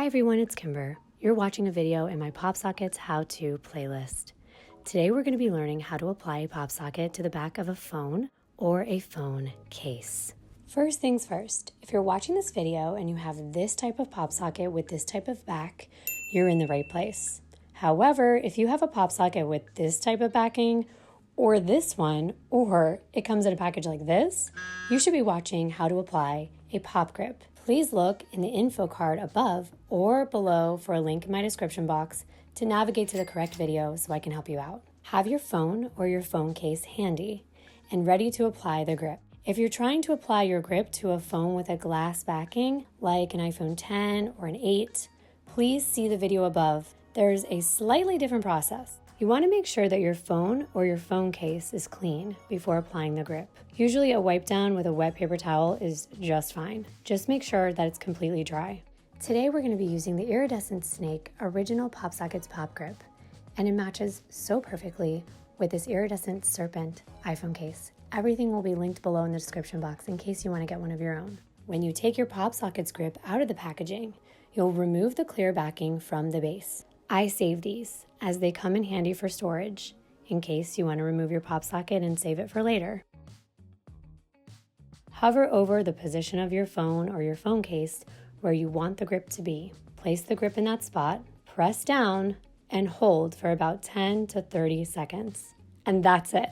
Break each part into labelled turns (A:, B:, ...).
A: Hi everyone, it's Kimber. You're watching a video in my PopSockets How To playlist. Today we're going to be learning how to apply a pop socket to the back of a phone or a phone case. First things first, if you're watching this video and you have this type of pop socket with this type of back, you're in the right place. However, if you have a pop socket with this type of backing or this one, or it comes in a package like this, you should be watching how to apply a PopGrip. Please look in the info card above or below for a link in my description box to navigate to the correct video so I can help you out. Have your phone or your phone case handy and ready to apply the grip. If you're trying to apply your grip to a phone with a glass backing, like an iPhone 10 or an 8, please see the video above. There's a slightly different process. You want to make sure that your phone or your phone case is clean before applying the grip. Usually a wipe down with a wet paper towel is just fine. Just make sure that it's completely dry. Today we're going to be using the Iridescent Snake Original PopSockets PopGrip, and it matches so perfectly with this Iridescent Serpent iPhone case. Everything will be linked below in the description box in case you want to get one of your own. When you take your PopSockets grip out of the packaging, you'll remove the clear backing from the base. I save these as they come in handy for storage in case you want to remove your pop socket and save it for later. Hover over the position of your phone or your phone case where you want the grip to be. Place the grip in that spot, press down, and hold for about 10 to 30 seconds. And that's it.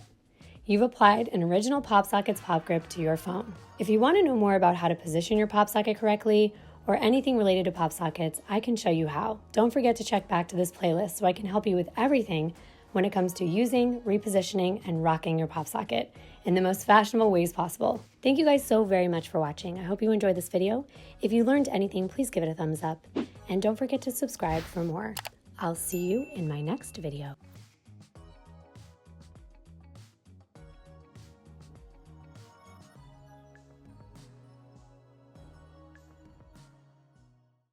A: You've applied an original PopSockets PopGrip to your phone. If you want to know more about how to position your pop socket correctly or anything related to pop sockets, I can show you how. Don't forget to check back to this playlist so I can help you with everything when it comes to using, repositioning, and rocking your pop socket in the most fashionable ways possible. Thank you guys so very much for watching. I hope you enjoyed this video. If you learned anything, please give it a thumbs up. And don't forget to subscribe for more. I'll see you in my next video.